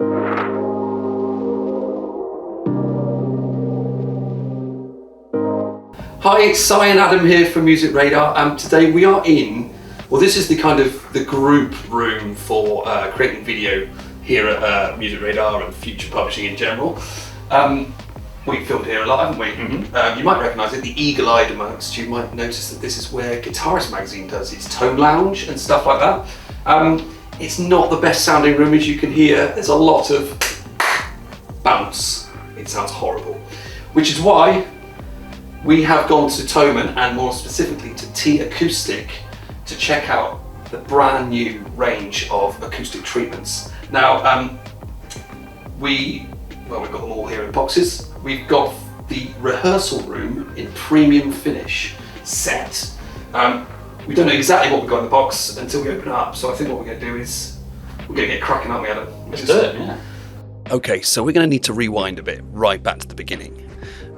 Hi, it's Si and Adam here from Music Radar. Today we are in, well, this is the group room for creating video here at Music Radar and future publishing in general. We've filmed here a lot, haven't we? Mm-hmm. You might recognise it, the eagle-eyed amongst you might notice that this is where Guitarist magazine does its tone lounge and stuff like that. It's not the best sounding room, as you can hear. There's a lot of bounce. It sounds horrible. Which is why we have gone to Thomann, and more specifically to t.akustik, to check out the brand new range of acoustic treatments. Now, we've got them all here in boxes. We've got the rehearsal room in premium finish set. We don't know exactly what we've got in the box until we open it up, so I think what we're going to do is we're going to get cracking, aren't we, Adam? Let's do it, yeah. Okay, so we're going to need to rewind a bit, right back to the beginning.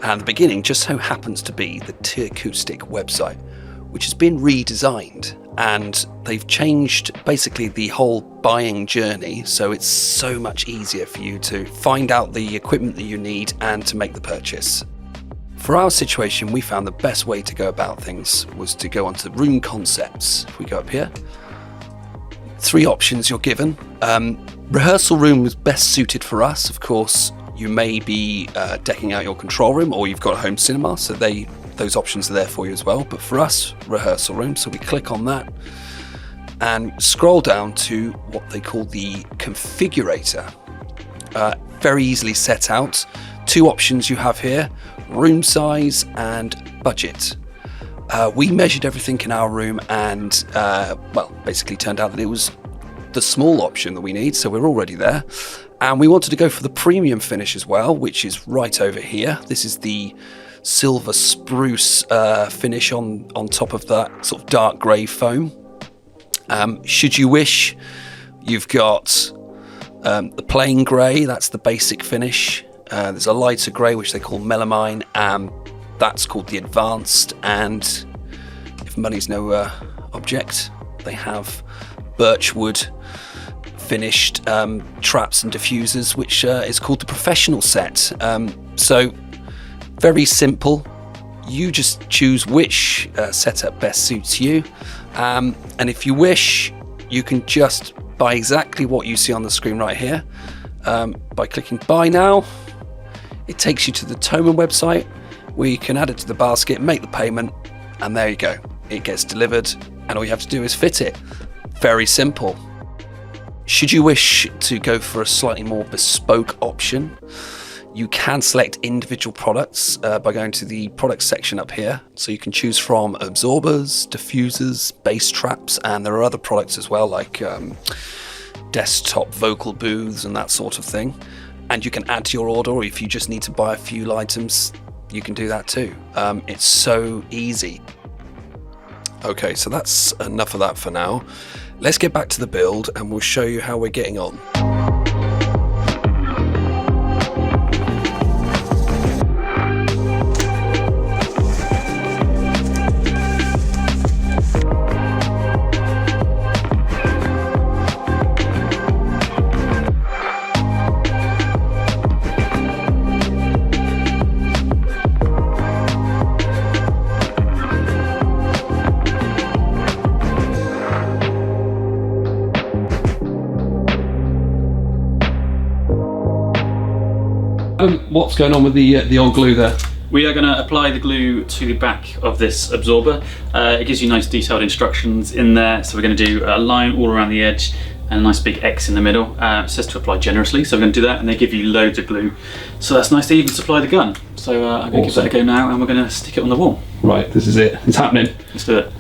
And the beginning just so happens to be the t.akustik website, which has been redesigned, and they've changed basically the whole buying journey, so it's so much easier for you to find out the equipment that you need and to make the purchase. For our situation, we found the best way to go about things was to go onto room concepts. If we go up here, 3 options you're given. Rehearsal room was best suited for us. Of course, you may be decking out your control room, or you've got a home cinema, so those options are there for you as well. But for us, rehearsal room, so we click on that and scroll down to what they call the configurator. Very easily set out. 2 options you have here, room size and budget. We measured everything in our room and basically turned out that it was the small option that we need, so we're already there. And we wanted to go for the premium finish as well, which is right over here. This is the silver spruce finish on top of that sort of dark grey foam. Should you wish, you've got the plain grey, that's the basic finish. There's a lighter grey, which they call melamine, and that's called the advanced. And if money's no object, they have birchwood finished traps and diffusers, which is called the professional set. So very simple. You just choose which setup best suits you, and if you wish, you can just buy exactly what you see on the screen right here by clicking buy now. It takes you to the Thomann website where you can add it to the basket, make the payment, and there you go. It gets delivered, and all you have to do is fit it. Very simple. Should you wish to go for a slightly more bespoke option, you can select individual products by going to the product section up here. So you can choose from absorbers, diffusers, bass traps, and there are other products as well, like desktop vocal booths and that sort of thing. And you can add to your order, or if you just need to buy a few items, you can do that too. It's so easy. Okay, so that's enough of that for now. Let's get back to the build and we'll show you how we're getting on. What's going on with the old glue there? We are going to apply the glue to the back of this absorber. It gives you nice detailed instructions in there. So we're going to do a line all around the edge and a nice big X in the middle. It says to apply generously, so we're going to do that, and they give you loads of glue. So that's nice to even supply the gun. So I'm going to give that a go now, and we're going to stick it on the wall. Right, this is it. It's happening. Let's do it.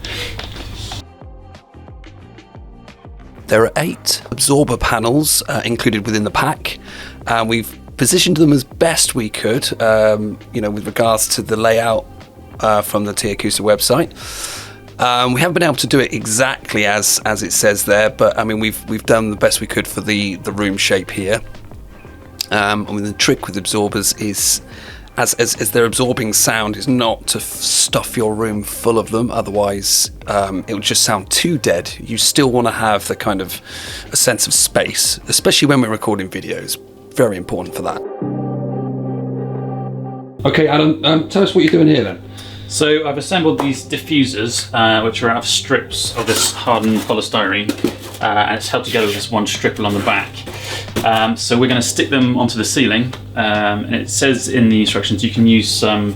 There are 8 absorber panels included within the pack, and we've positioned them as best we could, with regards to the layout from the t.akustik website. We haven't been able to do it exactly as it says there, but I mean we've done the best we could for the room shape here. I mean, the trick with absorbers is as they're absorbing sound, is not to stuff your room full of them, otherwise it will just sound too dead. You still want to have the kind of a sense of space, especially when we're recording videos. Very important for that. Okay, Adam, tell us what you're doing here then. So I've assembled these diffusers, which are out of strips of this hardened polystyrene, and it's held together with this one strip along the back. So we're going to stick them onto the ceiling, and it says in the instructions you can use some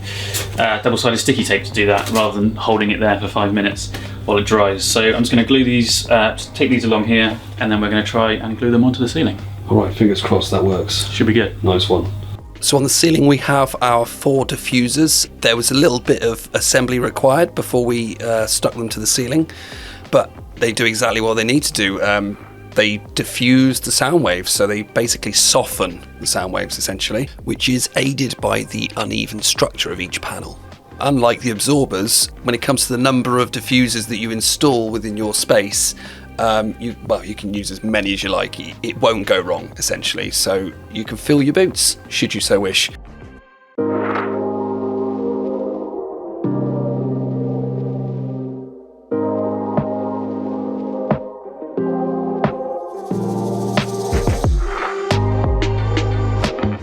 double-sided sticky tape to do that, rather than holding it there for 5 minutes while it dries. So I'm just going to glue these, take these along here, and then we're going to try and glue them onto the ceiling. All right, fingers crossed that works. Should be good. Nice one. So on the ceiling we have our 4 diffusers. There was a little bit of assembly required before we stuck them to the ceiling, but they do exactly what they need to do. They diffuse the sound waves, so they basically soften the sound waves essentially, which is aided by the uneven structure of each panel. Unlike the absorbers, when it comes to the number of diffusers that you install within your space, you can use as many as you like. It won't go wrong, essentially. So you can fill your boots, should you so wish.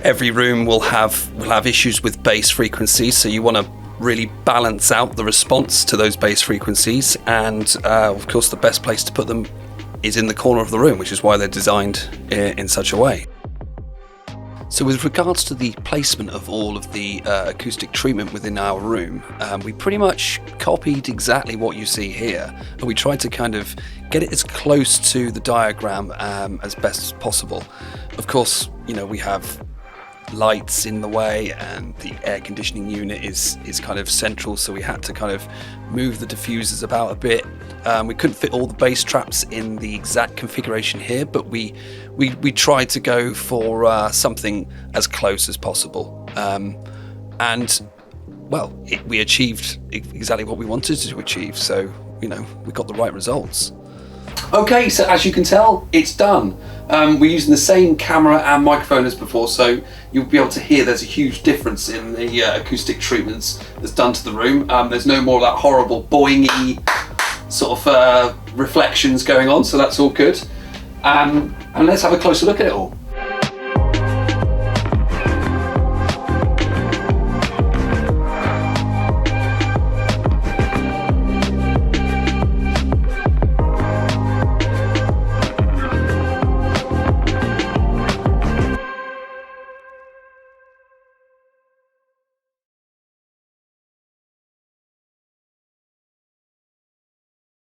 Every room will have issues with bass frequencies, so you want to really balance out the response to those bass frequencies, and of course the best place to put them is in the corner of the room, which is why they're designed in such a way. So with regards to the placement of all of the acoustic treatment within our room, we pretty much copied exactly what you see here, and we tried to kind of get it as close to the diagram as best as possible. Of course, you know, we have lights in the way, and the air conditioning unit is kind of central, so we had to kind of move the diffusers about a bit. We couldn't fit all the bass traps in the exact configuration here, but we tried to go for something as close as possible, and well, we achieved exactly what we wanted to achieve, so you know, we got the right results. Okay, so as you can tell, it's done. We're using the same camera and microphone as before, so you'll be able to hear there's a huge difference in the acoustic treatments that's done to the room. There's no more of that horrible boingy sort of reflections going on, so that's all good. And let's have a closer look at it all.